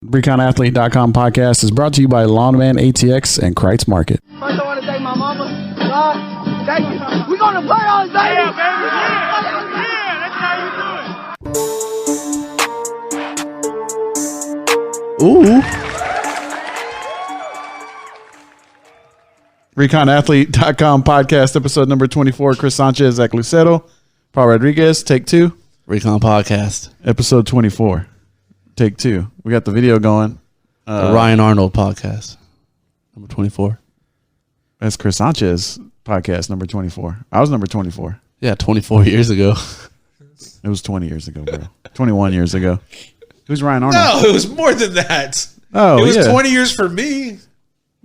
ReconAthlete.com podcast is brought to you by Lawnman ATX and Kreitz Market. First, I want to thank my mama. God, thank you. We're going to play on baby. Yeah, baby. Yeah, that's how you do it. Ooh. ReconAthlete.com podcast, episode number 24. Chris Sanchez, Zach Lucero, Paul Rodriguez, take two. Recon podcast. Episode 24. Take two. We got the video going. The Ryan Arnold podcast, number 24. That's Chris Sanchez podcast, number 24. I was number 24. Yeah, 24 years ago. It was 20 years ago, bro. 21 years ago. Who's Ryan Arnold? No, it was more than that. Oh, it was yeah. 20 years for me.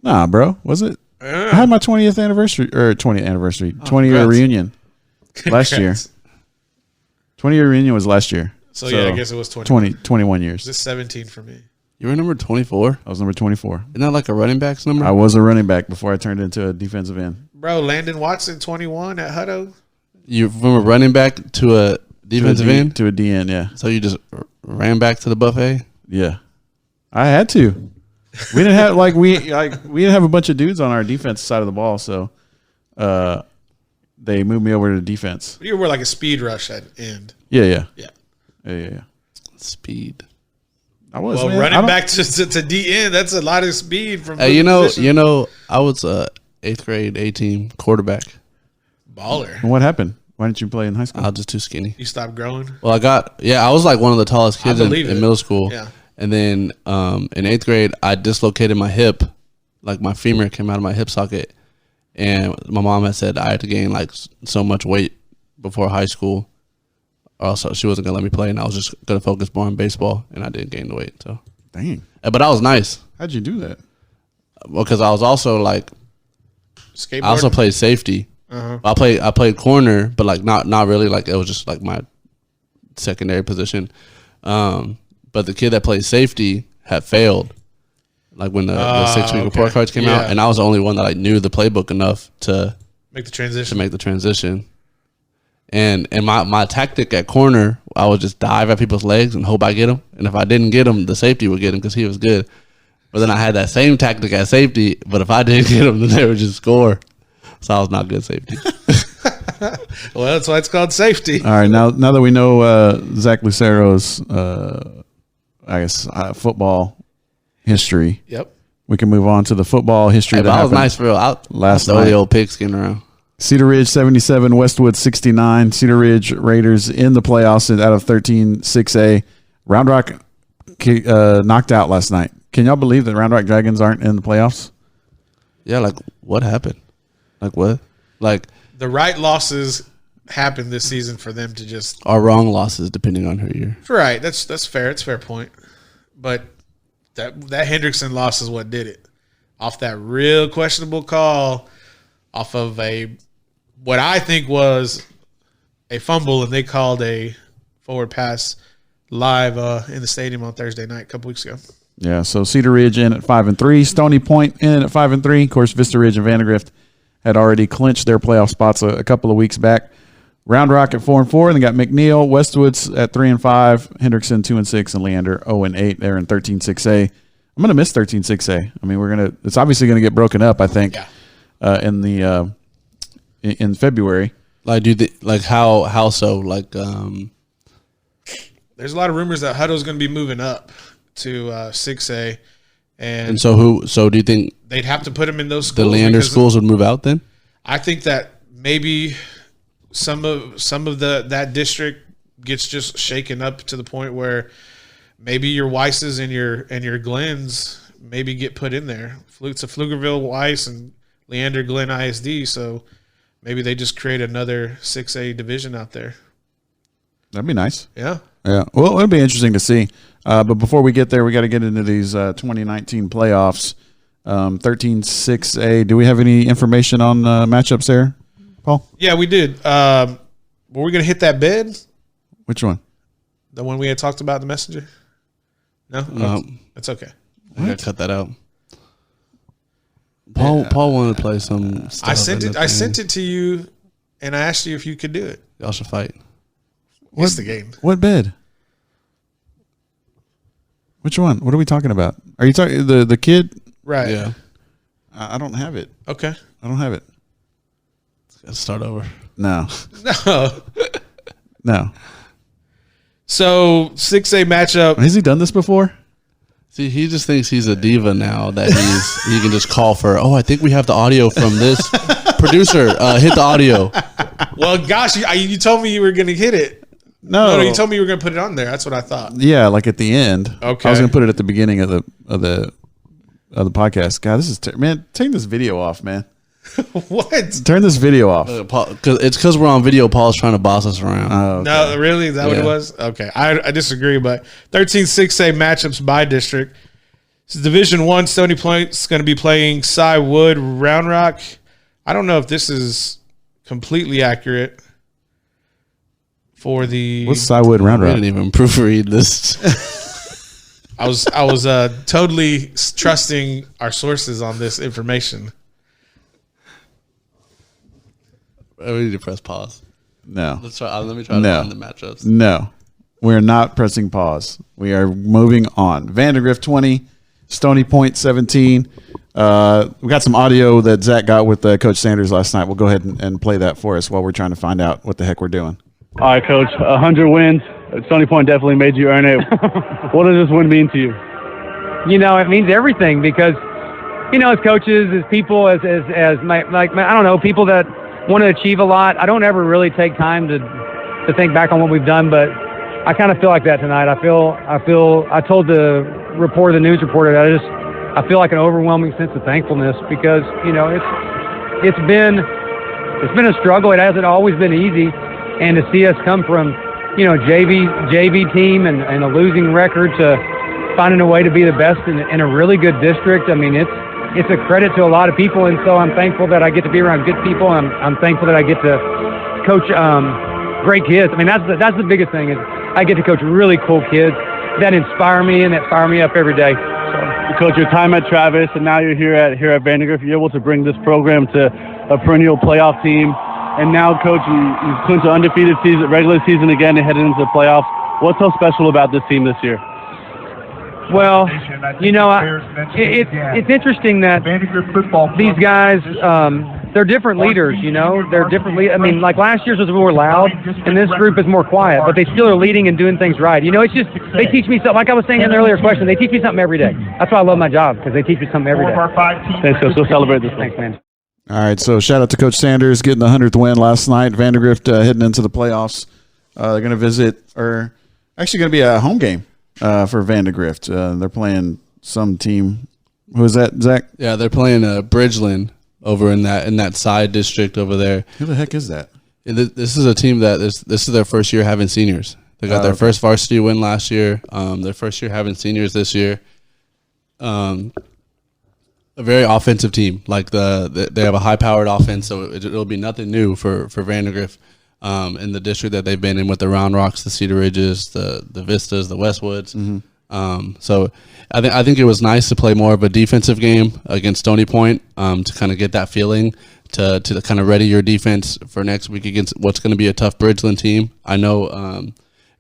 Nah, bro. Was it? I had my 20th anniversary, or 20th anniversary, 20-year reunion last year. 20-year reunion was last year. So yeah, I guess it was 21 years. This is 17 for me. You were number 24? I was number 24. Isn't that like a running back's number? I was a running back before I turned into a defensive end. Bro, Landon Watson, 21 at Hutto. You from a running back to a defensive end? To a DN, yeah. So you just ran back to the buffet? Yeah. I had to. We didn't have we didn't have a bunch of dudes on our defense side of the ball, so they moved me over to defense. You were like a speed rush at end. Yeah. Speed. I was. Well, man. running back to DN, that's a lot of speed from. You know, I was 8th grade A team quarterback. Baller. And what happened? Why didn't you play in high school? I was just too skinny. You stopped growing. Well, I was like one of the tallest kids in middle school. Yeah. And then in 8th grade, I dislocated my hip. Like my femur came out of my hip socket. And my mom had said I had to gain like so much weight before high school. Or else she wasn't going to let me play. And I was just going to focus more on baseball. And I didn't gain the weight. So dang. But I was nice. How'd you do that? Well, because I was also like, skateboarding? I also played safety. Uh-huh. I played corner, but like not really. Like it was just like my secondary position. But the kid that played safety had failed, like when the 6-week report cards came out, and I was the only one that I knew the playbook enough to make the transition. And my tactic at corner, I would just dive at people's legs and hope I get them. And if I didn't get him, the safety would get him because he was good. But then I had that same tactic at safety, but if I didn't get him, then they would just score. So I was not good safety. Well, that's why it's called safety. All right, now that we know Zach Lucero's, football history. Yep. We can move on to the football history. That was nice for real. Last night. The old pigskin around. Cedar Ridge 77, Westwood 69. Cedar Ridge Raiders in the playoffs out of 13-6A. Round Rock knocked out last night. Can y'all believe that Round Rock Dragons aren't in the playoffs? Yeah, like what happened? Like what? Like the right losses happened this season for them to just are wrong losses depending on who you're. Right, that's fair. It's a fair point. But that Hendrickson loss is what did it. Off that real questionable call, off of what I think was a fumble, and they called a forward pass live in the stadium on Thursday night a couple weeks ago. Yeah, so Cedar Ridge in at 5-3, Stony Point in at 5-3. Of course, Vista Ridge and Vandegrift had already clinched their playoff spots a couple of weeks back. Round Rock at 4-4, and they got McNeil, Westwood's at 3-5, Hendrickson 2-6, and Leander 0-8. They're in 13-6A. I'm gonna miss 13-6A. I mean, it's obviously gonna get broken up. I think in February. Like how so? Like there's a lot of rumors that Hutto's gonna be moving up to 6A, and so do you think they'd have to put him in those schools? The Leander schools would move out then? I think that maybe some of that district gets just shaken up to the point where maybe your Weisses and your Glens maybe get put in there. It's a Pflugerville Weiss and Leander Glen ISD, so maybe they just create another 6A division out there. That'd be nice. Yeah. Yeah. Well, it'll be interesting to see. But before we get there, we got to get into these 2019 playoffs. 13-6A. Do we have any information on matchups there, Paul? Yeah, we did. Were we going to hit that bed? Which one? The one we had talked about in the messenger? No? That's okay. I got to cut that out. Paul wanted to play some stuff. I sent it to you, and I asked you if you could do it. Y'all should fight. What's the game? What bed? Which one? What are we talking about? Are you talking the kid? Right. Yeah. I don't have it. Okay. I don't have it. Let's start over. No. No. No. So 6A matchup. Has he done this before? See, he just thinks he's a diva now that he can just call for. Oh, I think we have the audio from this producer. Hit the audio. Well, gosh, you told me you were going to hit it. No. No, you told me you were going to put it on there. That's what I thought. Yeah, like at the end. Okay. I was going to put it at the beginning of the podcast. God, this is man. Take this video off, man. What? Turn this video off. It's because we're on video. Paul's trying to boss us around. Oh, okay. No, really? Is that what it was? Okay. I disagree, but 13 6A matchups by district. This is Division 1. Stony Point's going to be playing Cy Wood, Round Rock. I don't know if this is completely accurate for the... What's Cywood Round We Rock? didn't even proofread this. I was totally trusting our sources on this information. We need to press pause. No. Let's try. Let me try to No. find the matchups. No. We're not pressing pause. We are moving on. Vandegrift 20, Stony Point 17. We got some audio that Zach got with Coach Sanders last night. We'll go ahead and play that for us while we're trying to find out what the heck we're doing. All right, Coach. 100 wins. Stony Point definitely made you earn it. What does this win mean to you? You know, it means everything because, you know, as coaches, as people, as I don't know, people that want to achieve a lot, I don't ever really take time to think back on what we've done, but I kind of feel like that tonight. I told the news reporter that I feel like an overwhelming sense of thankfulness because, you know, it's been a struggle. It hasn't always been easy. And to see us come from, you know, JV team and a losing record to finding a way to be the best in a really good district, I mean, it's a credit to a lot of people. And so I'm thankful that I get to be around good people. I'm thankful that I get to coach great kids. I mean, that's the biggest thing is I get to coach really cool kids that inspire me and that fire me up every day. So, Coach, your time at Travis and now you're here at Vandegrift. You're able to bring this program to a perennial playoff team. And now, Coach, you clinched an undefeated regular season again and headed into the playoffs. What's so special about this team this year? Well, you know, it's interesting that these guys, they're different leaders, you know. They're different. I mean, like last year's was more loud, and this group is more quiet, but they still are leading and doing things right. You know, it's just they teach me something. Like I was saying in an earlier question, they teach me something every day. That's why I love my job, because they teach me something every day. Thanks, Coach. We'll celebrate this. Thanks, man. All right, so shout out to Coach Sanders getting the 100th win last night. Vandegrift heading into the playoffs. They're going to visit, or actually going to be a home game for Vandegrift. They're playing some team. Who is that, Zach? Yeah, they're playing Bridgeland over in that side district over there. Who the heck is that? This is a team that this is their first year having seniors. They got their first varsity win last year. Their first year having seniors this year. A very offensive team. Like they have a high-powered offense, so it'll be nothing new for Vandegrift in the district that they've been in with the Round Rocks, the Cedar Ridges, the Vistas, the Westwoods. Mm-hmm. So I think it was nice to play more of a defensive game against Stony Point to kind of get that feeling to kind of ready your defense for next week against what's going to be a tough Bridgeland team. I know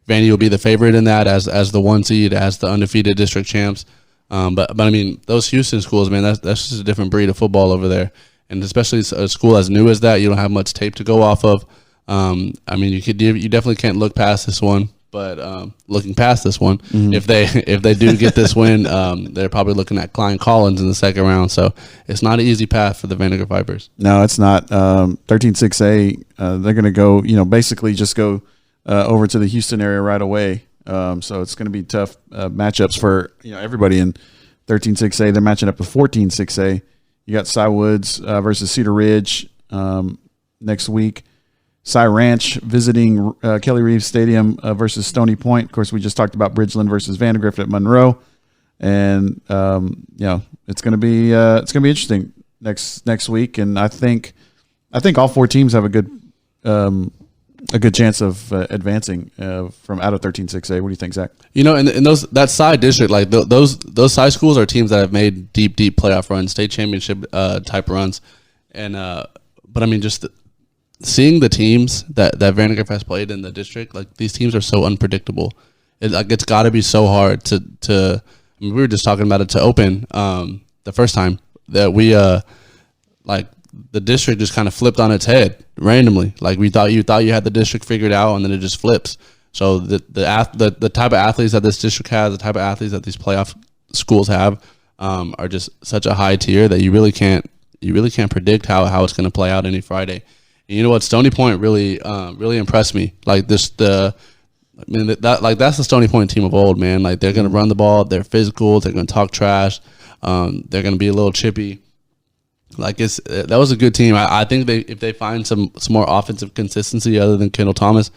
Vandy will be the favorite in that as the 1 seed, as the undefeated district champs. But I mean, those Houston schools, man, that's just a different breed of football over there. And especially a school as new as that, you don't have much tape to go off of. I mean, you definitely can't look past this one. But looking past this one, mm-hmm. if they do get this win, they're probably looking at Klein Collins in the second round. So it's not an easy path for the Vandegrift Vipers. No, it's not. 13-6A, they're going to go, basically just go over to the Houston area right away. So it's going to be tough matchups for everybody in 13-6A. They're matching up with 14-6A. You got Cy Woods versus Cedar Ridge next week. Cy Ranch visiting Kelly Reeves Stadium versus Stony Point. Of course, we just talked about Bridgeland versus Vandegrift at Monroe, and it's going to be interesting next week. And I think all 4 teams have a good chance of advancing from out of 13-6A. What do you think, Zach? And that side district, like those side schools are teams that have made deep playoff runs, state championship type runs, and but I mean just seeing the teams that Vandegrift has played in the district, like these teams are so unpredictable, It's got to be so hard to. I mean, we were just talking about it to open the first time that we like the district just kind of flipped on its head randomly. Like you thought you had the district figured out, and then it just flips. So the type of athletes that this district has, the type of athletes that these playoff schools have, are just such a high tier that you really can't predict how it's going to play out any Friday. And you know what? Stony Point really impressed me. Like that's the Stony Point team of old, man. Like they're going to run the ball, they're physical, they're going to talk trash, they're going to be a little chippy. Like that was a good team. I think if they find some more offensive consistency other than Kendall Thomas,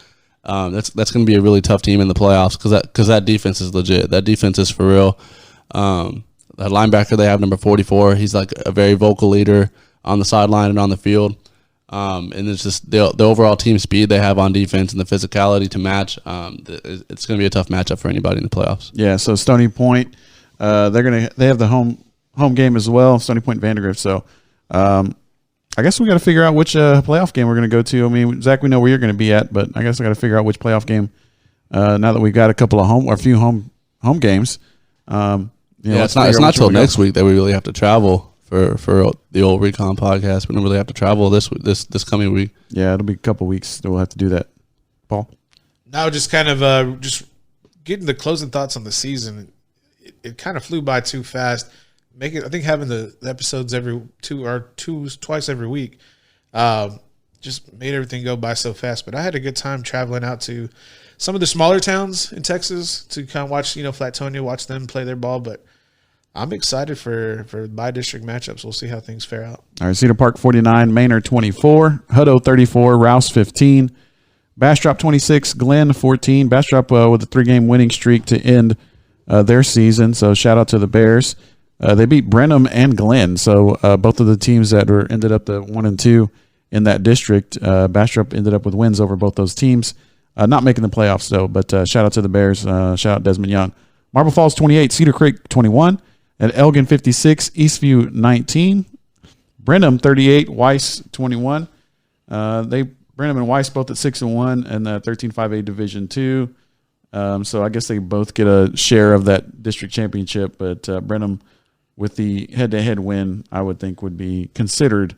that's going to be a really tough team in the playoffs because that defense is legit. That defense is for real. That linebacker they have, number 44, he's like a very vocal leader on the sideline and on the field. And it's just the overall team speed they have on defense and the physicality to match. It's going to be a tough matchup for anybody in the playoffs. Yeah. So Stony Point, they have the home game as well. Stony Point Vandegrift. So I guess we got to figure out which playoff game we're going to go to. I mean, Zach, we know where you're going to be at, but I guess I got to figure out which playoff game. Now that we've got a few home games. It's not till next week that we really have to travel for the old Recon podcast. We don't really have to travel this coming week. Yeah, it'll be a couple weeks that we'll have to do that. Paul? Now, just kind of just getting the closing thoughts on the season. It kind of flew by too fast. I think having the episodes twice every week just made everything go by so fast. But I had a good time traveling out to some of the smaller towns in Texas to kind of watch, Flatonia, watch them play their ball. But I'm excited for by district matchups. We'll see how things fare out. All right, Cedar Park 49, Manor 24, Hutto 34, Rouse 15, Bastrop 26, Glenn 14. Bastrop with a 3-game winning streak to end their season. So shout out to the Bears. They beat Brenham and Glenn. So both of the teams that ended up the 1 and 2 in that district, Bastrop ended up with wins over both those teams. Not making the playoffs though, but shout out to the Bears. Shout out Desmond Young. Marble Falls 28, Cedar Creek 21. At Elgin 56, Eastview 19, Brenham 38, Weiss 21. Brenham and Weiss both at 6-1 and the 13-5A Division II. So I guess they both get a share of that district championship. But Brenham, with the head-to-head win, I would think would be considered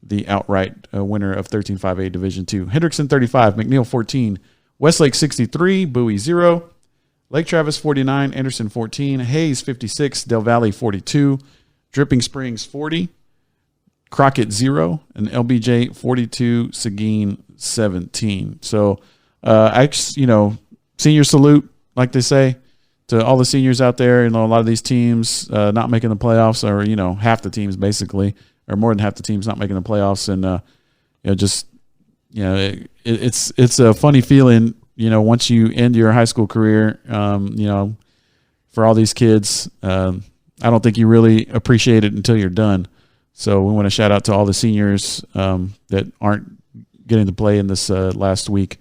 the outright winner of 13-5A Division II. Hendrickson 35, McNeil 14, Westlake 63, Bowie 0. Lake Travis 49, Anderson 14, Hayes 56, Del Valle 42, Dripping Springs 40, Crockett 0, and LBJ 42, Seguin 17. So, senior salute, like they say, to all the seniors out there. A lot of these teams not making the playoffs, or half the teams basically, or more than half the teams not making the playoffs, and it's a funny feeling. Once you end your high school career, for all these kids, I don't think you really appreciate it until you're done. So we want to shout out to all the seniors that aren't getting to play in this last week,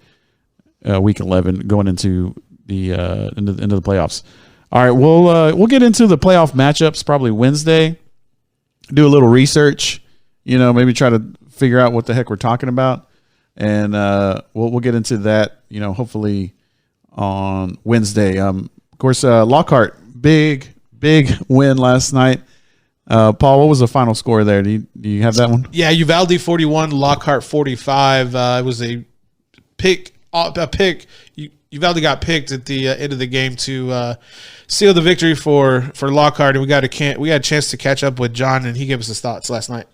week 11, going into the into the playoffs. All right, we'll get into the playoff matchups probably Wednesday. Do a little research, maybe try to figure out what the heck we're talking about. And we'll get into that, hopefully on Wednesday. Of course, Lockhart, big win last night. Paul, what was the final score there? Do you have that one? Yeah, Uvalde 41, Lockhart 45. It was a pick. Uvalde got picked at the end of the game to seal the victory for Lockhart, and we had a chance to catch up with John, and he gave us his thoughts last night.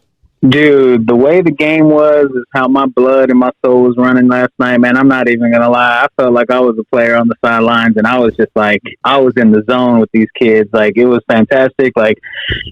Dude, the way the game was is how my blood and my soul was running last night, man. I'm not even going to lie. I felt like I was a player on the sidelines, and I was just like, I was in the zone with these kids. Like, it was fantastic. Like,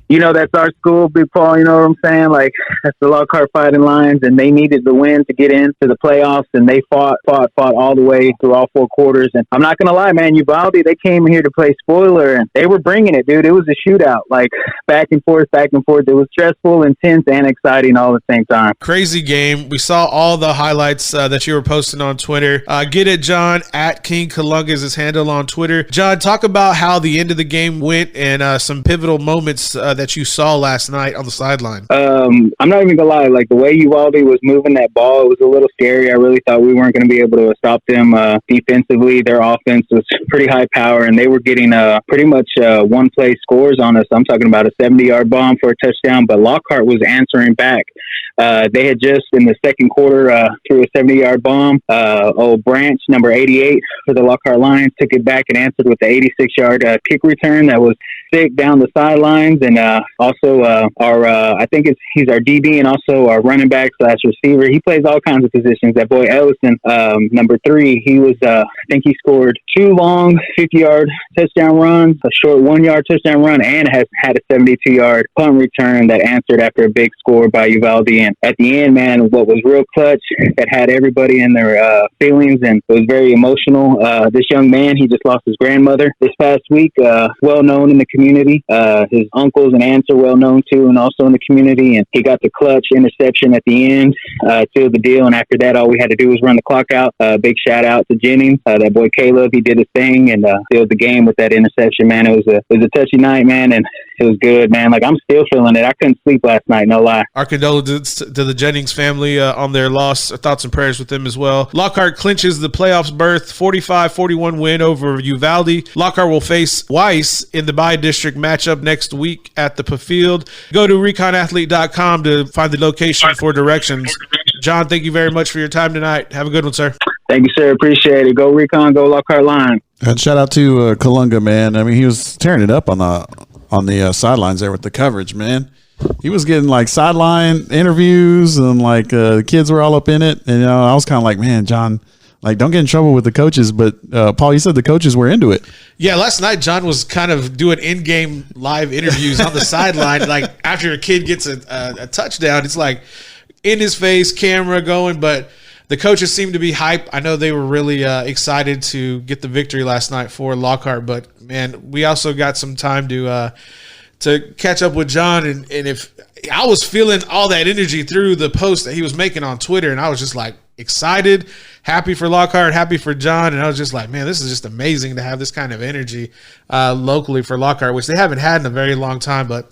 that's our school, Big Paul, you know what I'm saying? Like, that's the Lockhart Fighting Lions, and they needed the win to get into the playoffs, and they fought all the way through all 4 quarters. And I'm not going to lie, man, Uvalde, they came here to play spoiler, and they were bringing it, dude. It was a shootout, like, back and forth. It was stressful, intense, and exciting all at the same time. Crazy game. We saw all the highlights that you were posting on Twitter. Get it, John, at King Colunga is his handle on Twitter. John, talk about how the end of the game went and some pivotal moments that you saw last night on the sideline. I'm not even gonna lie, like the way Uvalde was moving that ball, it was a little scary. I really thought we weren't going to be able to stop them defensively. Their offense was pretty high power, and they were getting pretty much one-play scores on us. I'm talking about a 70-yard bomb for a touchdown, but Lockhart was answering back. They had just, in the second quarter, threw a 70-yard bomb. Old Branch, number 88 for the Lockhart Lions, took it back and answered with the 86-yard kick return that was sick down the sidelines. And also I think he's our DB and also our running back / receiver. He plays all kinds of positions. That boy Ellison, number 3, he was, I think he scored 2 long 50-yard touchdown runs, a short 1-yard touchdown run, and has had a 72-yard punt return that answered after a big score by Uvalde. And at the end, man, what was real clutch that had everybody in their feelings, and it was very emotional. This young man, he just lost his grandmother this past week, well known in the community. His uncles and aunts are well known too, and also in the community. And he got the clutch interception at the end, sealed the deal. And after that, all we had to do was run the clock out. Big shout out to Jennings, that boy Caleb. He did his thing and sealed the game with that interception. Man, it was a touchy night, man, and it was good, man. Like, I'm still feeling it. I couldn't sleep last night, no lie. Our condolences to the Jennings family on their loss. Thoughts and prayers with them as well. Lockhart clinches the playoffs berth, 45-41 win over Uvalde. Lockhart will face Weiss in the bi-district matchup next week at the Field. Go to reconathlete.com to find the location for directions. John, thank you very much for your time tonight. Have a good one, sir. Thank you, sir. Appreciate it. Go Recon, go Lockhart Line. And shout out to Colunga, man. I mean, he was tearing it up on the sidelines there with the coverage, man. He was getting like sideline interviews and like the kids were all up in it. And I was kind of like, man, John, like, don't get in trouble with the coaches. But Paul, you said the coaches were into it. Yeah, last night John was kind of doing in-game live interviews on the sideline. Like after a kid gets a touchdown, it's like in his face, camera going. But the coaches seemed to be hype. I know they were really excited to get the victory last night for Lockhart. But man, we also got some time to catch up with John, and if I was feeling all that energy through the post that he was making on Twitter, and I was just like excited, happy for Lockhart, happy for John, and I was just like, man, this is just amazing to have this kind of energy locally for Lockhart, which they haven't had in a very long time. But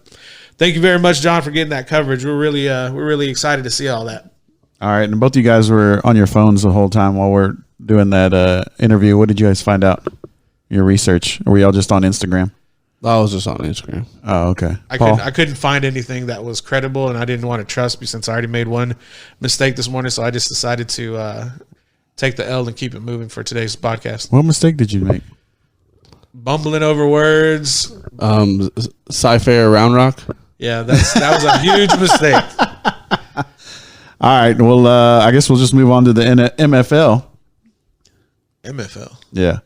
thank you very much, John, for getting that coverage. We're really excited to see all that. All right, and both of you guys were on your phones the whole time while we're doing that interview. What did you guys find out? Your research? Or were y'all just on Instagram? I was just on Instagram. Oh, okay. I couldn't find anything that was credible, and I didn't want to trust me since I already made one mistake this morning. So I just decided to take the L and keep it moving for today's podcast. What mistake did you make? Bumbling over words. Sci-Fair Round Rock. Yeah, that was a huge mistake. All right. Well, I guess we'll just move on to the MFL. MFL. Yeah.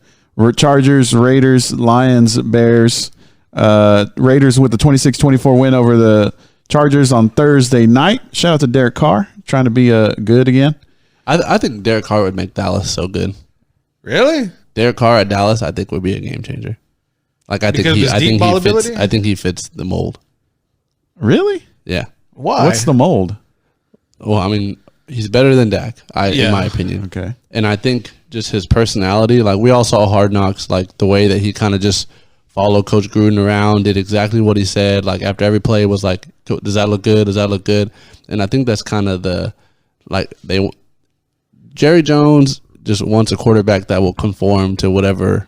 Chargers, Raiders, Lions, Bears. Raiders with the 26-24 win over the Chargers on Thursday night. Shout out to Derek Carr, trying to be good again. I think Derek Carr would make Dallas so good. Really? Derek Carr at Dallas, I think, would be a game changer. Like I think he fits the mold. Really? Yeah. Why? What's the mold? Well, I mean, he's better than Dak, in my opinion. Okay. And I think just his personality, like we all saw Hard Knocks, like the way that he kind of just followed Coach Gruden around, did exactly what he said. Like after every play was like, does that look good? Does that look good? And I think that's kind of Jerry Jones just wants a quarterback that will conform to whatever.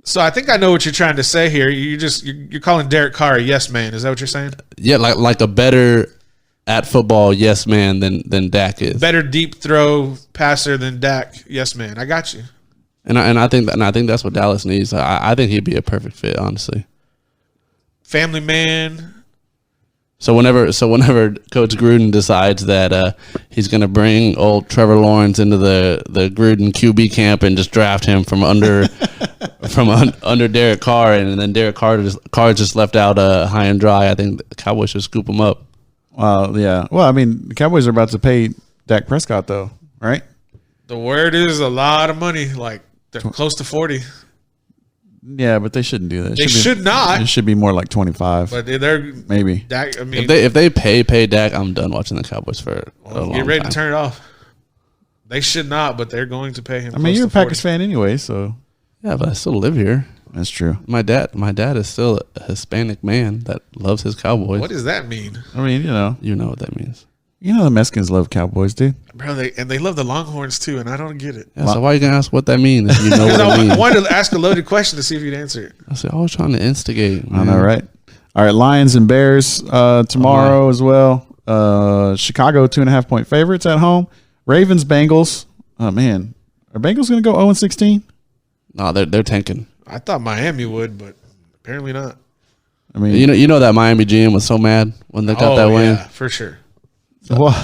So I think I know what you're trying to say here. You're calling Derek Carr a yes man. Is that what you're saying? Yeah, like a better at football yes man than Dak is. Better deep throw passer than Dak yes man. I got you. And I think that's what Dallas needs. I think he'd be a perfect fit, honestly. Family man. So whenever Coach Gruden decides that he's going to bring old Trevor Lawrence into the Gruden QB camp and just draft him from under under Derek Carr, and then Derek Carr just left out high and dry, I think the Cowboys should scoop him up. Yeah. Well, I mean, the Cowboys are about to pay Dak Prescott, though, right? The word is a lot of money, like they're close to 40. Yeah, but they shouldn't do that. They should not. It should be more like 25. But they're maybe. Dak, I mean, if they pay Dak, I'm done watching the Cowboys for a long get ready time. to turn it off. They should not, but they're going to pay him. I mean, you're a close to Packers fan anyway, so Yeah, but I still live here. that's true. My dad is still a Hispanic man that loves his Cowboys. What does that mean, I mean, You know what that means. the Mexicans love Cowboys, dude. bro? They love the Longhorns too, and I don't get it. Yeah, so why are you gonna ask what that means if you know what it I means? wanted to ask a loaded question to see if you'd answer it. I said I was trying to instigate. I Man. know, right? All right, Lions and Bears tomorrow as well. Chicago 2.5 point favorites at home. Ravens, Bengals. Oh man, are Bengals going to go 0-16? No, they're tanking. I thought Miami would, but apparently not. I mean, You know that Miami GM was so mad when they got that win. Yeah, for sure. what?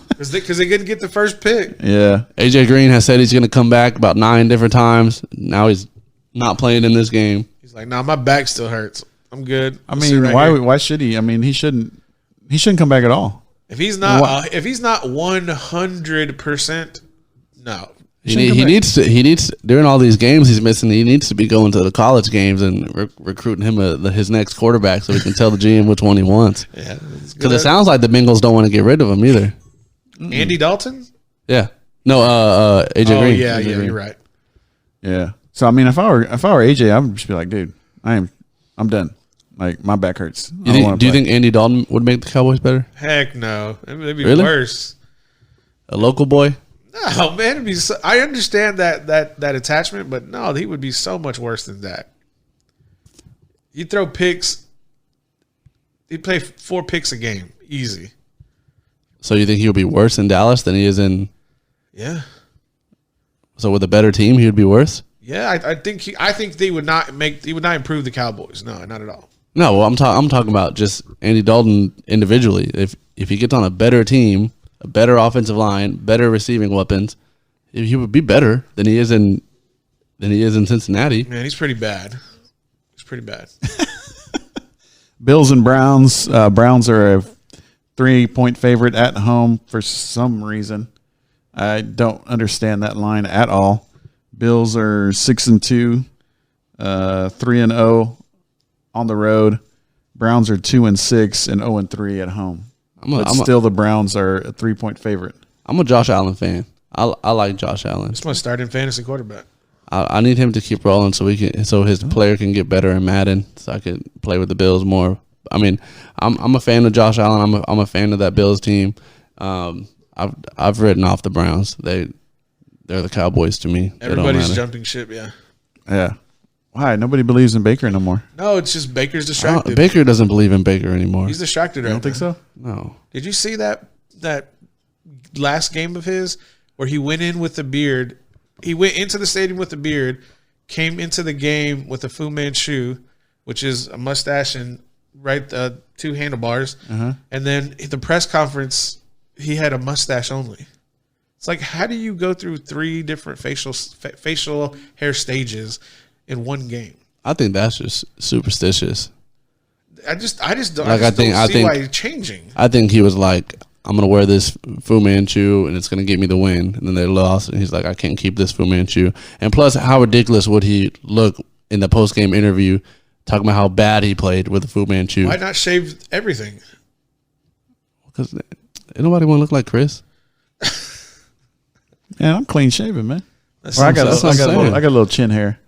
Because they couldn't get the first pick. Yeah, AJ Green has said he's going to come back about 9 different times. Now he's not playing in this game. He's like, nah, my back still hurts. I'm good. I mean, why should he? I mean, he shouldn't come back at all. If he's not 100%, no. He needs to during all these games he's missing. He needs to be going to the college games and recruiting him his next quarterback so he can tell the GM which one he wants. Yeah, Because it sounds like the Bengals don't want to get rid of him either. Andy Dalton. Yeah. No. AJ Oh Green. yeah, AJ Green. you're right. Yeah. So I mean, if I were AJ, I would just be like, dude, I'm done. Like my back hurts. Do you think Andy Dalton would make the Cowboys better? Heck no, it'd be Really? worse. A local boy? No, man, it'd be. I understand that attachment, but no, he would be so much worse than that. You throw picks. He'd play 4 picks a game, easy. So you think he would be worse in Dallas than he is in? Yeah, So with a better team, he would be worse? yeah. I think they would not make. He would not improve the Cowboys. No, not at all. No, well, I'm talking about just Andy Dalton individually. If he gets on a better team, a better offensive line, better receiving weapons, he would be better than he is in Cincinnati. Man, he's pretty bad. He's pretty bad. Bills and Browns. Browns are a 3-point favorite at home for some reason. I don't understand that line at all. Bills are 6-2, 3-0 on the road. Browns are 2-6 and 0-3 at home. Still, the Browns are a 3-point favorite. I'm a Josh Allen fan. I like Josh Allen. This must start in fantasy quarterback. I need him to keep rolling so his player can get better in Madden, so I can play with the Bills more. I mean, I'm a fan of Josh Allen. I'm a fan of that Bills team. I've written off the Browns. They're the Cowboys to me. Everybody's jumping ship. Yeah. Yeah. Why? Nobody believes in Baker no more. No, it's just Baker's distracted. Baker doesn't believe in Baker anymore. He's distracted right You don't think so? No. Did you see that last game of his where he went in with the beard? He went into the stadium with the beard, came into the game with a Fu Manchu, which is a mustache and 2 handlebars, and then at the press conference he had a mustache only. It's like, how do you go through 3 different facial hair stages in one game? I think that's just superstitious. I just don't. Like, I I think- don't see I think- why he's changing. I think he was like, I'm gonna wear this Fu Manchu and it's gonna get me the win. And then they lost, and he's like, I can't keep this Fu Manchu. And plus, how ridiculous would he look in the post game interview, talking about how bad he played with the Fu Manchu? Why not shave everything? Because nobody want to look like Chris. Yeah, I'm clean shaven, man. That's I got what I'm saying. a little chin hair.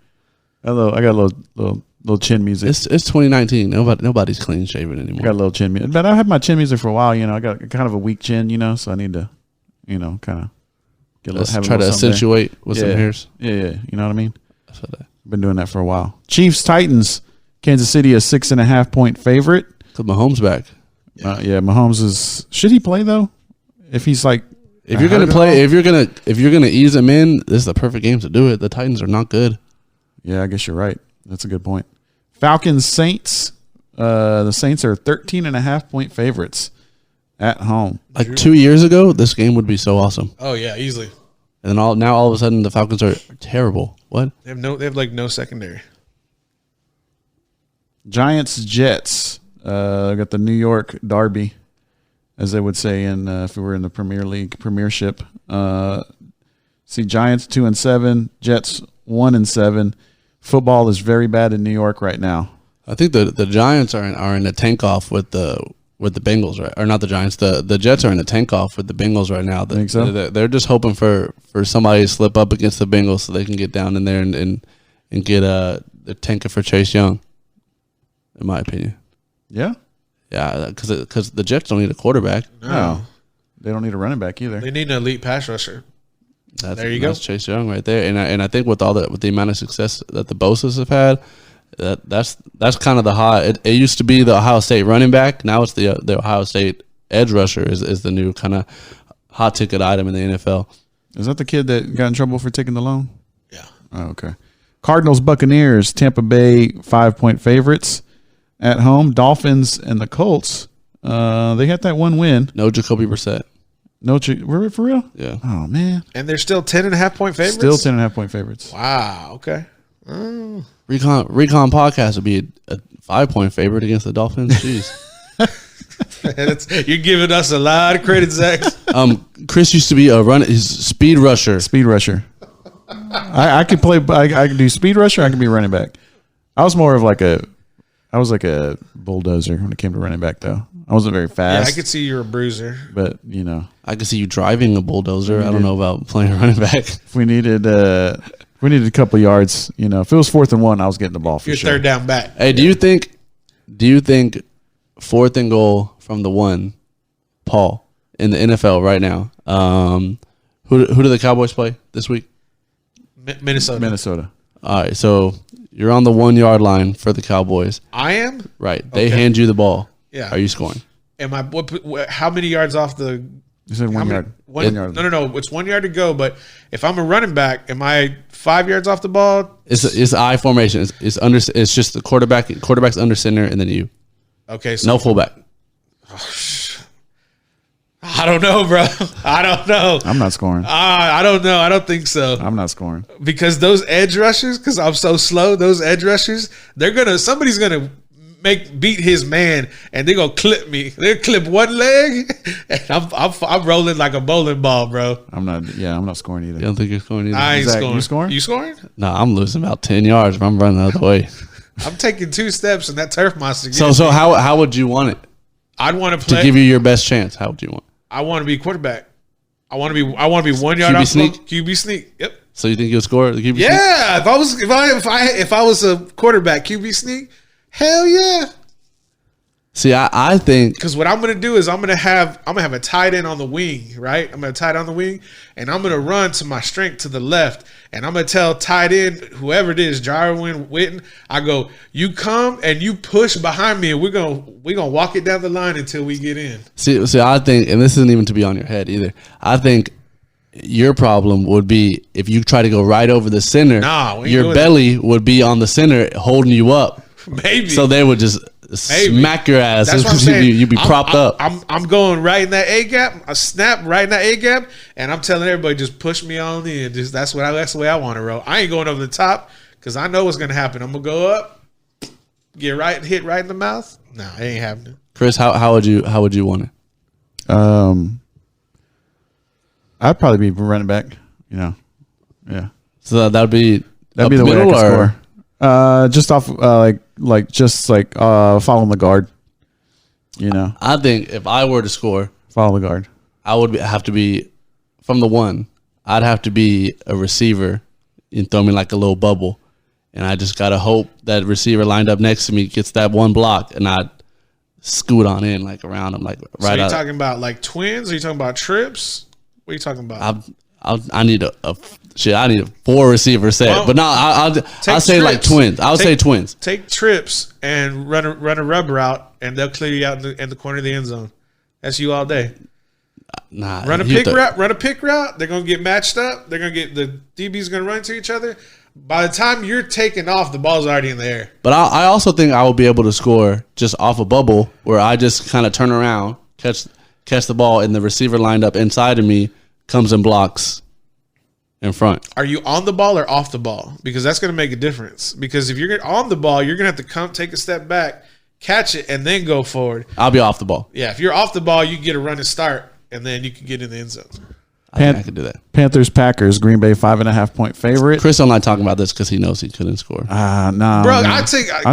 I got a little chin music. It's 2019. Nobody's clean shaven I anymore. got a little chin music, but I had my chin music for a while. I got kind of a weak chin, so I need to, kind of get Let's have a try to little something there. accentuate with some hairs. Yeah, you know what I mean. That's what Been doing that for a while. Chiefs Titans. Kansas City a 6.5 point favorite. Cause Mahomes back. Yeah, Mahomes is. Should he play though? If he's like, If you're gonna play, if you're gonna ease him in, this is the perfect game to do it. The Titans are not good. Yeah, I guess you're right. That's a good point. Falcons Saints. The Saints are 13.5 point favorites at home. Like 2 years ago, this game would be so awesome. Oh yeah, easily. And then all of a sudden, the Falcons are terrible. What? They have like no secondary. Giants Jets. Got the New York Derby, as they would say if we were in the Premier League Premiership. See Giants 2-7, Jets 1-7. football is very bad in New York right now. I think the Giants are in a tank off with the Bengals, right? Or not the Giants. The Jets are in a tank off with the Bengals right now. Think so? They're just hoping for somebody to slip up against the Bengals so they can get down in there and get the tanker for Chase Young. In my opinion. Yeah. Yeah, because the Jets don't need a quarterback. No. They don't need a running back either. They need an elite pass rusher. There you go. That's Chase Young right there. And I think with the amount of success that the Bosa's have had, that's kind of the high. It used to be the Ohio State running back. Now it's the Ohio State edge rusher is the new kind of hot ticket item in the NFL. Is that the kid that got in trouble for taking the loan? Yeah. Oh, okay. Cardinals, Buccaneers, Tampa Bay 5-point favorites at home. Dolphins and the Colts. They had that one win. No Jacoby Brissett. No, for real? Yeah. Oh man. And they're still 10.5-point favorites. Still 10.5-point favorites. Wow. Okay. Recon podcast would be a 5-point favorite against the Dolphins. Jeez. You're giving us a lot of credit, Zach. Chris used to be his speed rusher. Speed rusher. I could play. I could do speed rusher. I could be running back. I was more of like a bulldozer when it came to running back, though. I wasn't very Yeah, fast. I could see you're a bruiser. But I could see you driving a bulldozer. I don't know about playing running back. if we needed a couple yards, if it was 4th and 1, I was getting the ball for You're sure. third down back. Hey, do you think 4th and goal from the 1, Paul, in the NFL right now? Who do the Cowboys play this week? Minnesota. All right, so you're on the 1 yard line for the Cowboys. I am? Right. They hand you the ball. Yeah. Are you scoring? Am I? How many yards off the? You said 1 yard. 1 yard. No. It's 1 yard to go. But if I'm a running back, am I 5 yards off the ball? It's I formation. It's just the quarterback's under center, and then you. Okay. So no fullback. I don't know, bro. I don't know. I'm not scoring. I don't know. I don't think so. I'm not scoring. Because those edge rushers, because I'm so slow, those edge rushers, somebody's gonna beat his man, and they're gonna clip me. They'll clip one leg, and I'm rolling like a bowling ball, bro. I'm not scoring either. You don't think you're scoring either? I ain't Zach, scoring. you scoring? You scoring? No, I'm losing about 10 yards if I'm running the other way. I'm taking 2 steps, and that turf monster. So how would you want it? I'd want to play to give you your best chance. How would you want? I want to be quarterback. I want to be 1 yard QB off sneak? QB sneak. Yep. So you think you'll score the QB sneak? Yeah. If I was a quarterback, QB sneak, hell yeah. See, I think because what I'm gonna do is I'm gonna have a tight end on the wing, right? I'm gonna tight on the wing, and I'm gonna run to my strength to the left, and I'm gonna tell tight end whoever it is, Jarwin Witten, I go, you come and you push behind me, and we're gonna walk it down the line until we get in. See, I think, and this isn't even to be on your head either. I think your problem would be if you try to go right over the center. Your belly would be on the center, holding you up. Maybe. So they would just smack your ass. That's what I'm saying. You'd be propped up. I'm going right in that A gap. I snap right in that A gap, and I'm telling everybody just push me on in. That's the way I want to roll. I ain't going over the top because I know what's gonna happen. I'm gonna go up, hit right in the mouth. No, it ain't happening. Chris, how would you want it? I'd probably be running back. Yeah. So that'd be the way I could score. Just off following the guard. I think if I were to score, follow the guard. I would have to be from the 1. I'd have to be a receiver and throw me like a little bubble, and I just gotta hope that receiver lined up next to me gets that one block, and I'd scoot on in like around him, like right. So you're out. talking about like twins? Are you talking about trips? What are you talking about? I need I need a 4 receiver set, well, but no, I'll say trips. like twins. I'll say twins. Take trips and run a rub route, and they'll clear you out in the corner of the end zone. That's you all day. Nah, run a pick route. They're gonna get matched up. They're gonna get the DB's gonna run into each other. By the time you're taking off, the ball's already in the air. But I also think I will be able to score just off a bubble where I just kind of turn around, catch the ball, and the receiver lined up inside of me comes and blocks in front. Are you on the ball or off the ball? Because that's going to make a difference. Because if you're on the ball, you're going to have to take a step back, catch it, and then go forward. I'll be off the ball. Yeah, if you're off the ball, you get a running start, and then you can get in the end zone. I think I could do that. Panthers, Packers, Green Bay 5.5-point favorite. Chris don't like talking about this because he knows he couldn't score. No, Bro, no. I'm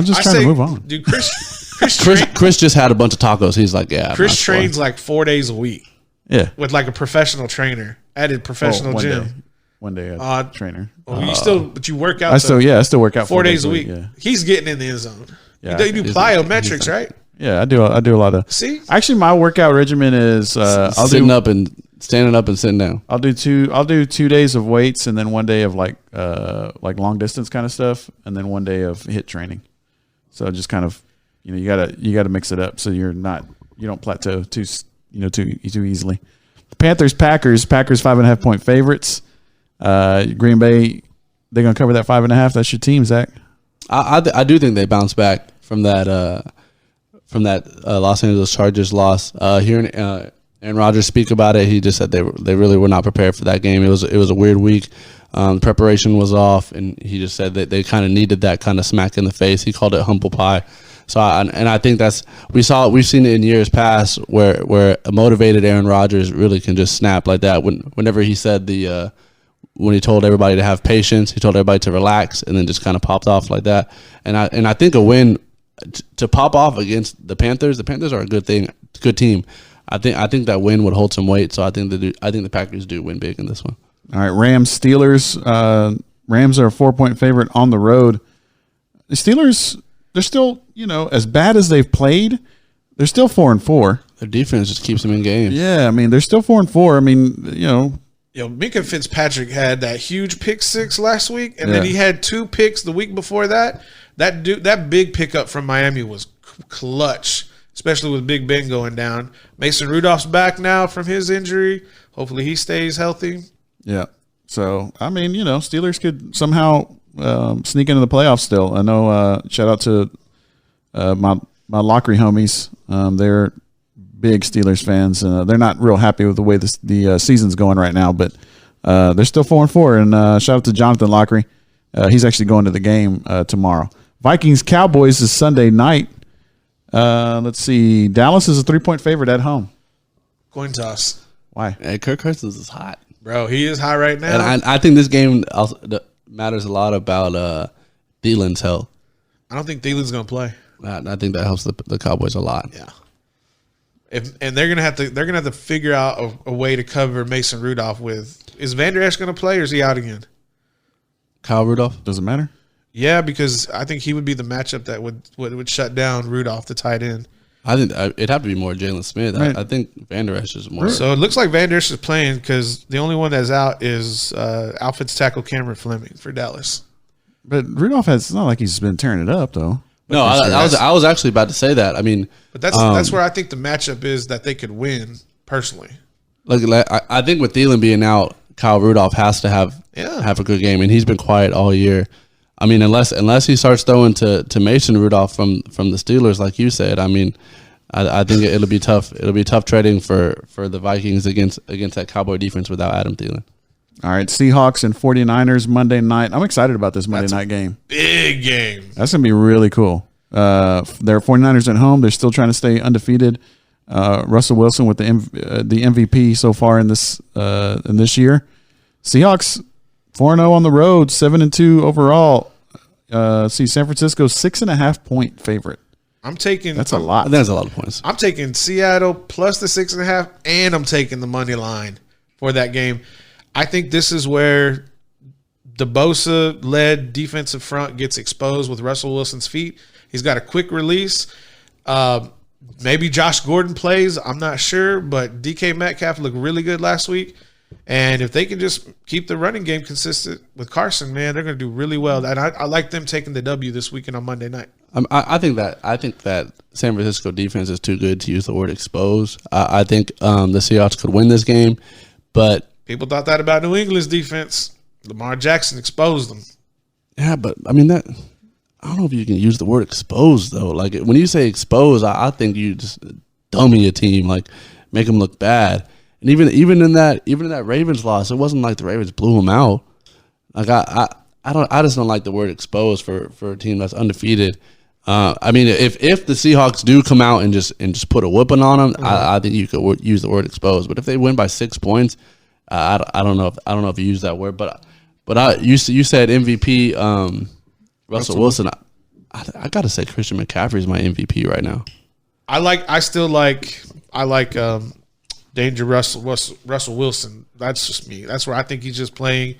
just trying to move on. Dude, Chris Chris just had a bunch of tacos. He's like, yeah. Chris trains like 4 days a week. Yeah, with like a professional trainer at a professional gym. One day trainer. But you work out. I still work out 4 days a week. Yeah. He's getting in the end zone. Yeah, you do plyometrics, right? Yeah, I do a lot of. See, actually, my workout regimen is I'll standing up and sitting down. I'll do 2 days of weights and then 1 day of like long distance kind of stuff, and then 1 day of HIIT training. So just kind of, you gotta mix it up so you don't plateau too easily. The Packers 5.5-point favorites. Green Bay, they're gonna cover that 5.5. That's your team, Zach. I do think they bounce back from that Los Angeles Chargers loss. Hearing Aaron Rodgers speak about it, he just said they really were not prepared for that game. It was a weird week. Preparation was off, and he just said that they kind of needed that kind of smack in the face. He called it humble pie. So I think we've seen it in years past where a motivated Aaron Rodgers really can just snap like that. Whenever he said when he told everybody to have patience, he told everybody to relax, and then just kind of popped off like that. And I think a win to pop off against the Panthers. The Panthers are a good team. I think that win would hold some weight. So I think the Packers do win big in this one. All right, Rams, Steelers. Rams are a 4-point favorite on the road. The Steelers, they're still, as bad as they've played, they're still 4-4. Their defense just keeps them in games. Yeah, I mean, they're still 4-4. I mean, Minka Fitzpatrick had that huge pick six last week, and then he had 2 picks the week before that. That big pickup from Miami was clutch, especially with Big Ben going down. Mason Rudolph's back now from his injury. Hopefully he stays healthy. Yeah. So, I mean, Steelers could somehow sneak into the playoffs still. I know, shout out to my Lockery homies. They're big Steelers fans. They're not real happy with the way the season's going right now, but they're still 4-4. And shout out to Jonathan Lockery. He's actually going to the game tomorrow. Vikings Cowboys is Sunday night. Let's see. Dallas is a 3-point favorite at home. Coin toss. Why? Hey, Kirk Cousins is hot, bro. He is hot right now. And I think this game also matters a lot about Thielen's health. I don't think Thielen's going to play. I think that helps the Cowboys a lot. Yeah. And they're gonna have to figure out a way to cover Mason Rudolph with. Is Vander Esch going to play or is he out again? Kyle Rudolph? Does it matter? Yeah, because I think he would be the matchup that would shut down Rudolph, the tight end. I think it'd have to be more Jalen Smith. Right. I think Vander Esch is more. So it looks like Vander Esch is playing because the only one that's out is Alfred's tackle Cameron Fleming for Dallas. But Rudolph it's not like he's been tearing it up though. No, I was actually about to say that. I mean, but that's where I think the matchup is that they could win personally. Like I think with Thielen being out, Kyle Rudolph has to have a good game, and he's been quiet all year. I mean, unless he starts throwing to Mason Rudolph from the Steelers, like you said, I mean, I think it'll be tough. It'll be tough trading for the Vikings against that Cowboy defense without Adam Thielen. All right, Seahawks and 49ers Monday night. I'm excited about this Monday night game. Big game. That's going to be really cool. They're 49ers at home. They're still trying to stay undefeated. Russell Wilson with the MVP so far in this year. Seahawks 4-0 on the road, 7-2 overall. San Francisco 6.5-point favorite. That's a lot. That's a lot of points. I'm taking Seattle plus the 6.5, and I'm taking the money line for that game. I think this is where the Bosa-led defensive front gets exposed with Russell Wilson's feet. He's got a quick release. Maybe Josh Gordon plays. I'm not sure, but DK Metcalf looked really good last week. And if they can just keep the running game consistent with Carson, man, they're going to do really well. And I like them taking the W this weekend on Monday night. I think that San Francisco defense is too good to use the word expose. I think the Seahawks could win this game, but people thought that about New England's defense. Lamar Jackson exposed them. Yeah, but I mean I don't know if you can use the word expose though. Like when you say expose, I think you just dummy a team, like make them look bad. And even in that Ravens loss, it wasn't like the Ravens blew them out. Like I just don't like the word expose for a team that's undefeated. I mean, if the Seahawks do come out and just put a whooping on them, I think you could use the word expose. But if they win by 6 points, I don't know if you use that word, but you said MVP Russell Wilson. I gotta say Christian McCaffrey is my MVP right now. I like Danger Russell Wilson. That's just me. That's where I think he's just playing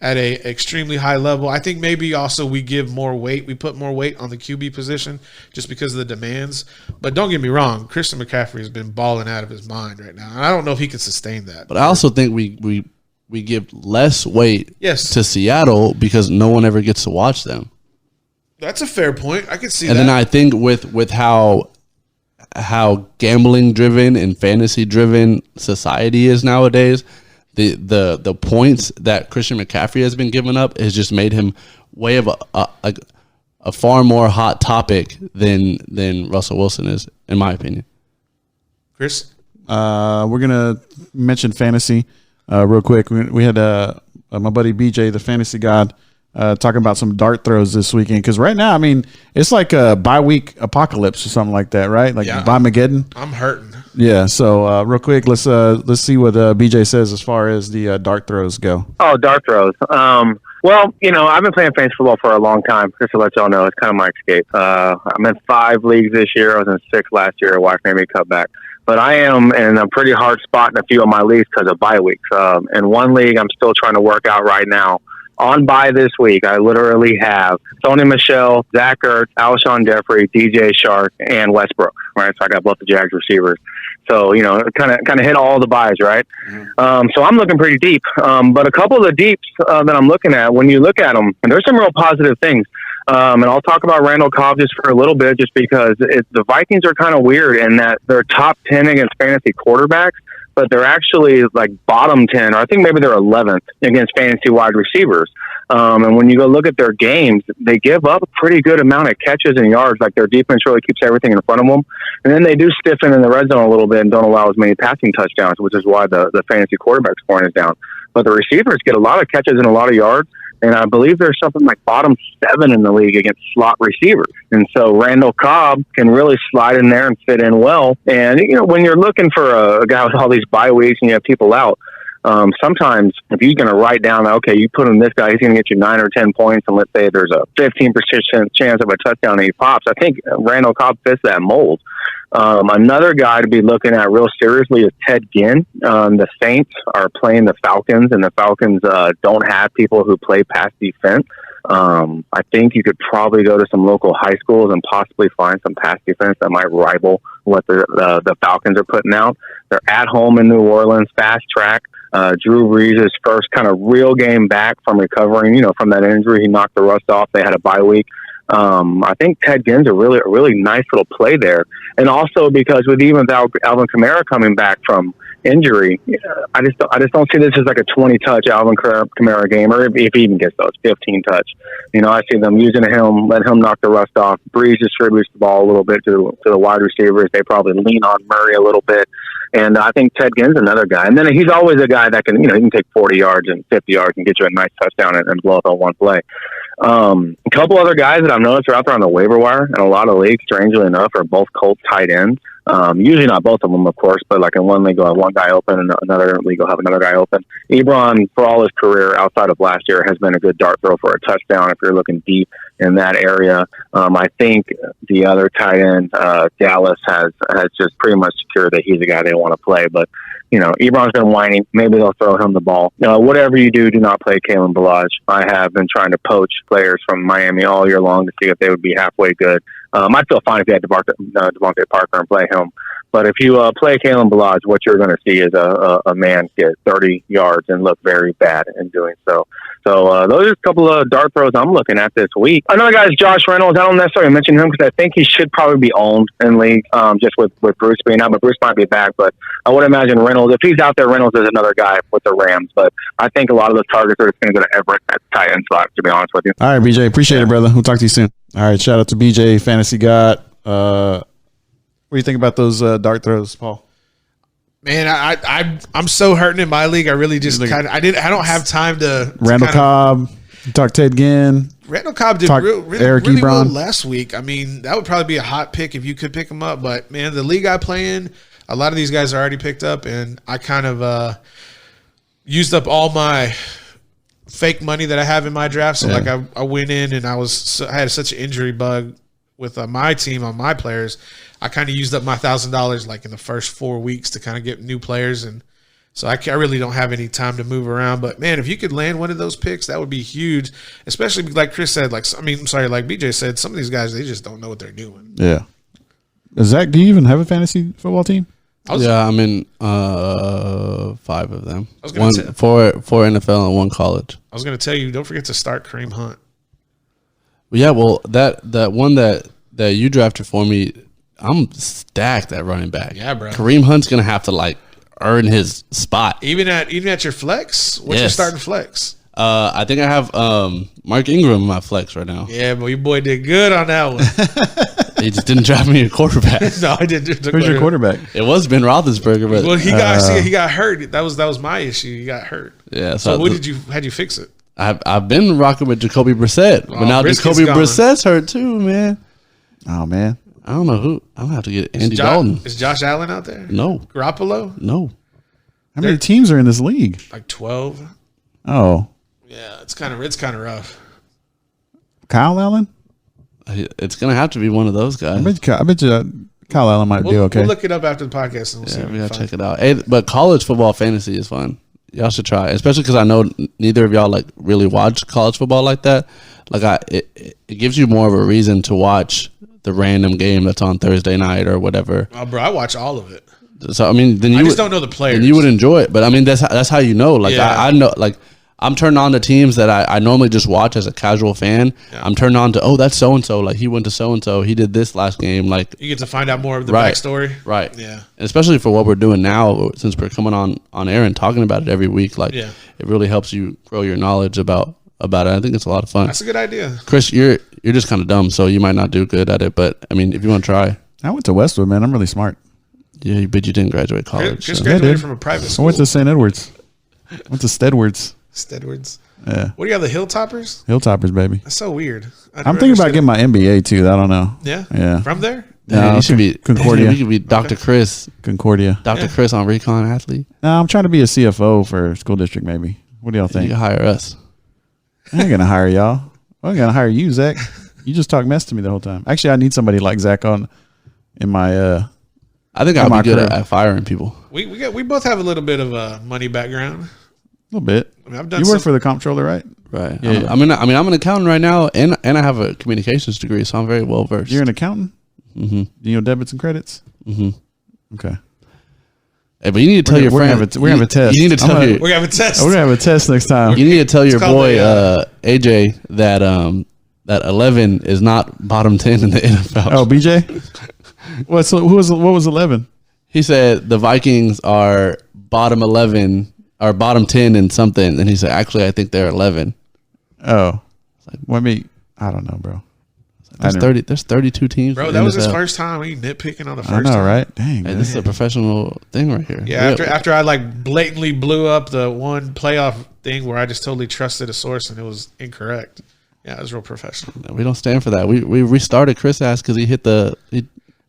at a extremely high level. I think maybe also we give more weight. We put more weight on the QB position just because of the demands. But don't get me wrong, Christian McCaffrey has been balling out of his mind right now. And I don't know if he can sustain that. But I also think we give less weight to Seattle because no one ever gets to watch them. That's a fair point. I can see that. And then I think with how gambling driven and fantasy driven society is nowadays, the points that Christian McCaffrey has been giving up has just made him way of a far more hot topic than Russell Wilson is, in my opinion. Chris, we're gonna mention fantasy real quick. We had my buddy BJ, the fantasy god, talking about some dart throws this weekend, because right now, I mean, it's like a bye-week apocalypse or something like that, right? Like Bye-Mageddon. I'm hurting. Yeah, so real quick, let's see what BJ says as far as the dart throws go. Oh, dart throws. Well, I've been playing fantasy football for a long time. Just to let y'all know, it's kind of my escape. I'm in 5 leagues this year. I was in 6 last year. Wife made me cut back. But I am in a pretty hard spot in a few of my leagues because of bye weeks. In one league, I'm still trying to work out right now. On bye this week, I literally have Sony Michel, Zach Ertz, Alshon Jeffrey, DJ Shark, and Westbrook. Right, so I got both the Jags receivers. So kind of hit all the buys, right? Mm-hmm. So I'm looking pretty deep. But a couple of the deeps that I'm looking at, when you look at them, there's some real positive things. And I'll talk about Randall Cobb just for a little bit, just because the Vikings are kind of weird in that they're top 10 against fantasy quarterbacks, but they're actually like bottom 10, or I think maybe they're 11th against fantasy wide receivers. And when you go look at their games, they give up a pretty good amount of catches and yards. Like, their defense really keeps everything in front of them. And then they do stiffen in the red zone a little bit and don't allow as many passing touchdowns, which is why the fantasy quarterback scoring is down. But the receivers get a lot of catches and a lot of yards. And I believe there's something like bottom 7 in the league against slot receivers. And so Randall Cobb can really slide in there and fit in well. And, when you're looking for a guy with all these bye weeks and you have people out, sometimes if you're going to write down, okay, you put in this guy, he's going to get you 9 or 10 points, and let's say there's a 15% chance of a touchdown and he pops, I think Randall Cobb fits that mold. Another guy to be looking at real seriously is Ted Ginn. The Saints are playing the Falcons, and the Falcons don't have people who play pass defense. I think you could probably go to some local high schools and possibly find some pass defense that might rival what the Falcons are putting out. They're at home in New Orleans, fast track. Drew Brees' first kind of real game back from recovering, from that injury. He knocked the rust off. They had a bye week. I think Ted Ginn's a really nice little play there. And also because with Alvin Kamara coming back from injury, I just don't see this as like a 20-touch Alvin Kamara game, or if he even gets those 15-touch. I see them using him, let him knock the rust off. Breeze distributes the ball a little bit to the wide receivers. They probably lean on Murray a little bit. And I think Ted Ginn's another guy. And then he's always a guy that can, he can take 40 yards and 50 yards and get you a nice touchdown and blow up on one play. A couple other guys that I've noticed are out there on the waiver wire in a lot of leagues, strangely enough, are both Colts tight ends. Usually not both of them, of course, but like in one league, you'll have one guy open and another league will have another guy open. Ebron, for all his career outside of last year, has been a good dart throw for a touchdown if you're looking deep in that area. I think the other tight end, Dallas, has just pretty much secured that he's the guy they want to play. But, Ebron's been whining. Maybe they'll throw him the ball. Whatever you do not play Kalen Ballage. I have been trying to poach players from Miami all year long to see if they would be halfway good. I'd feel fine if you had Devontae Parker and play him. But if you play Kalen Ballage, what you're going to see is a man get 30 yards and look very bad in doing so. So those are a couple of dart throws I'm looking at this week. Another guy is Josh Reynolds. I don't necessarily mention him because I think he should probably be owned in league, just with Bruce being out. But Bruce might be back. But I would imagine Reynolds, if he's out there, Reynolds is another guy with the Rams. But I think a lot of those targets are just going to go to Everett at tight end slot, to be honest with you. All right, BJ. Appreciate it, brother. We'll talk to you soon. All right, shout out to BJ, Fantasy God. What do you think about those dart throws, Paul? Man, I'm so hurting in my league. I really just I don't have time to Randall Cobb, talk Ted Ginn. Randall Cobb did really well last week. I mean, that would probably be a hot pick if you could pick him up. But man, the league I play in, a lot of these guys are already picked up, and I kind of used up all my fake money that I have in my draft. So like I went in and I had such an injury bug with my team on my players. I kind of used up my $1,000 like in the first 4 weeks to kind of get new players, and so I really don't have any time to move around. But man, if you could land one of those picks, that would be huge. Especially like Chris said, like like BJ said, some of these guys, they just don't know what they're doing. Yeah. Zach, do you even have a fantasy football team? I'm in 5 of them. I was gonna say, 4 NFL and 1 college. I was going to tell you, don't forget to start Kareem Hunt. Yeah, well, that one that you drafted for me, I'm stacked at running back. Yeah, bro. Kareem Hunt's gonna have to like earn his spot. Even at your flex. What's your starting flex? I think I have Mark Ingram in my flex right now. Yeah, but your boy did good on that one. He just didn't draft me a quarterback. No, I didn't. Who's your quarterback? It was Ben Roethlisberger, but well, he got hurt. That was my issue. He got hurt. Yeah. So how'd you fix it? I've been rocking with Jacoby Brissett, but now Jacoby Brissett's hurt too, man. Oh man. I don't know who. I'm gonna have to get Andy Dalton. Is Josh Allen out there? No. Garoppolo? No. How many teams are in this league? Like 12. Oh. Yeah, it's kind of rough. Kyle Allen? It's gonna have to be one of those guys. I bet you Kyle Allen might do okay. We'll look it up after the podcast and we'll see. We gotta check it out. Hey, but college football fantasy is fun. Y'all should try, especially because I know neither of y'all like really watch college football like that. Like it gives you more of a reason to watch the random game that's on Thursday night or whatever. Oh, bro, I watch all of it. So I mean, then I just don't know the players. And you would enjoy it, but I mean, that's how you know. Like I know, like I'm turned on to teams that I normally just watch as a casual fan. Yeah. I'm turned on to that's so and so. Like he went to so and so. He did this last game. Like you get to find out more of the backstory. Right. Yeah. And especially for what we're doing now, since we're coming on air and talking about it every week. Like it really helps you grow your knowledge about it. I think it's a lot of fun. That's a good idea. Chris, you're just kind of dumb, so you might not do good at it. But I mean, if you want to try, I went to Westwood, man. I'm really smart. Yeah, but you didn't graduate college. Chris graduated from a private school. I went to St. Edwards. Went to Stedwards. Stedwards. Yeah. What do you have, the Hilltoppers? Hilltoppers, baby. That's so weird. I'm thinking about getting my MBA too. I don't know. Yeah? Yeah. From there? No, you should be Concordia. You could be Dr. Chris. Concordia. Dr. Chris on Recon Athlete. No, I'm trying to be a CFO for school district maybe. What do y'all think? You can hire us. I ain't going to hire y'all. I'm going to hire you, Zach. You just talk mess to me the whole time. Actually, I need somebody like Zach in my I think I'll be good at firing people. We both have a little bit of a money background. A little bit. I mean, I've done you work for the comptroller, right? Right. Yeah. I'm an accountant right now, and I have a communications degree, so I'm very well versed. You're an accountant? Mm-hmm. You know debits and credits? Mm-hmm. Okay. Hey, but you need to tell your friend. We're gonna have a test. You need to tell we're gonna have a test. We're gonna have a test next time. You need to tell your boy AJ that 11 is not bottom 10 in the NFL. Oh, BJ. What was 11? He said the Vikings are bottom 11 or bottom 10 in something, and he said actually I think they're 11. Oh, well, I don't know, bro. There's 32 teams. Bro, that was his first time. He nitpicking on the first time. I know, right? Dang, hey, this is a professional thing right here. Yeah, after I like blatantly blew up the one playoff thing where I just totally trusted a source and it was incorrect. Yeah, it was real professional. We don't stand for that. We restarted Chris' ass because he hit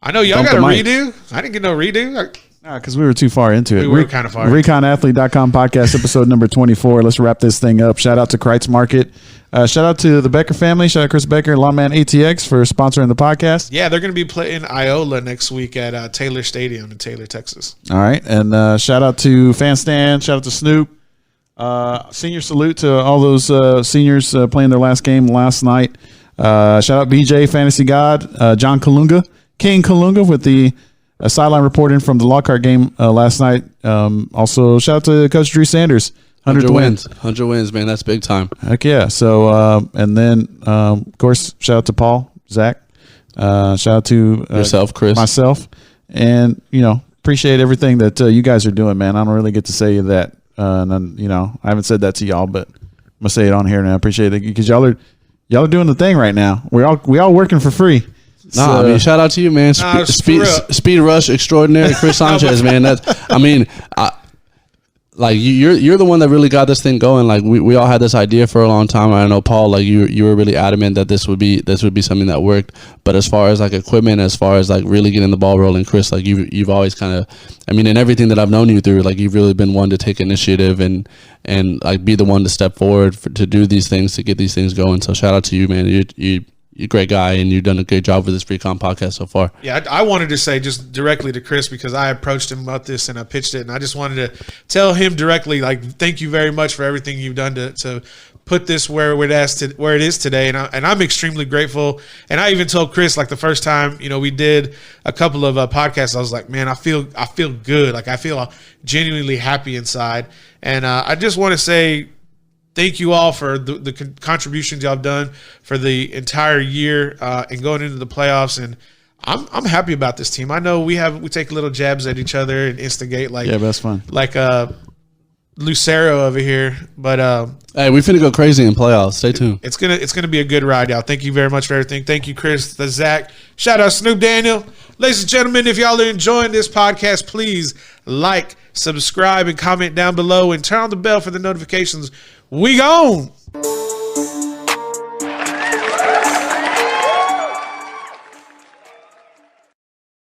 I know y'all got a redo. I didn't get no redo. Because we were too far into it. We were kind of far. ReconAthlete.com podcast episode number 24. Let's wrap this thing up. Shout out to Kreitz Market. Shout out to the Becker family. Shout out Chris Becker and Lawman ATX for sponsoring the podcast. Yeah, they're going to be playing Iola next week at Taylor Stadium in Taylor, Texas. All right. And shout out to Fan Stand. Shout out to Snoop. Senior salute to all those seniors playing their last game last night. Shout out BJ, Fantasy God, John Colunga, King Colunga with the sideline reporting from the Lockhart game last night. Also, shout out to Coach Drew Sanders. 100 wins. 100 wins, man. That's big time. Heck yeah. So, and then, of course, shout out to Paul, Zach. Shout out to yourself, Chris. Myself. And, appreciate everything that you guys are doing, man. I don't really get to say that. And then, I haven't said that to y'all, but I'm going to say it on here now. I appreciate it because y'all are doing the thing right now. We all working for free. I mean, shout out to you, man. Speed rush extraordinary, Chris Sanchez, man. like you're the one that really got this thing going. Like we all had this idea for a long time. I know Paul, like you were really adamant that this would be something that worked. But as far as like equipment, as far as like really getting the ball rolling, Chris, like you've always kind of, I mean, in everything that I've known you through, like you've really been one to take initiative and like be the one to step forward to do these things, to get these things going. So shout out to you, man. You're a great guy, and you've done a great job with this Pre-Com podcast so far. Yeah, I wanted to say just directly to Chris, because I approached him about this and I pitched it, and I just wanted to tell him directly, like, thank you very much for everything you've done to put this where it is today, and I'm extremely grateful. And I even told Chris, like, the first time we did a couple of podcasts, I was like, man, I feel good, like I feel genuinely happy inside, and I just want to say thank you all for the contributions y'all have done for the entire year and going into the playoffs. And I'm happy about this team. I know we take little jabs at each other and instigate, like, yeah, that's fun. Like Lucero over here, but hey, we finna go crazy in playoffs. Stay tuned. It's gonna be a good ride, y'all. Thank you very much for everything. Thank you, Chris, Zach. Shout out Snoop Daniel. Ladies and gentlemen, if y'all are enjoying this podcast, please like, subscribe, and comment down below, and turn on the bell for the notifications. We gone.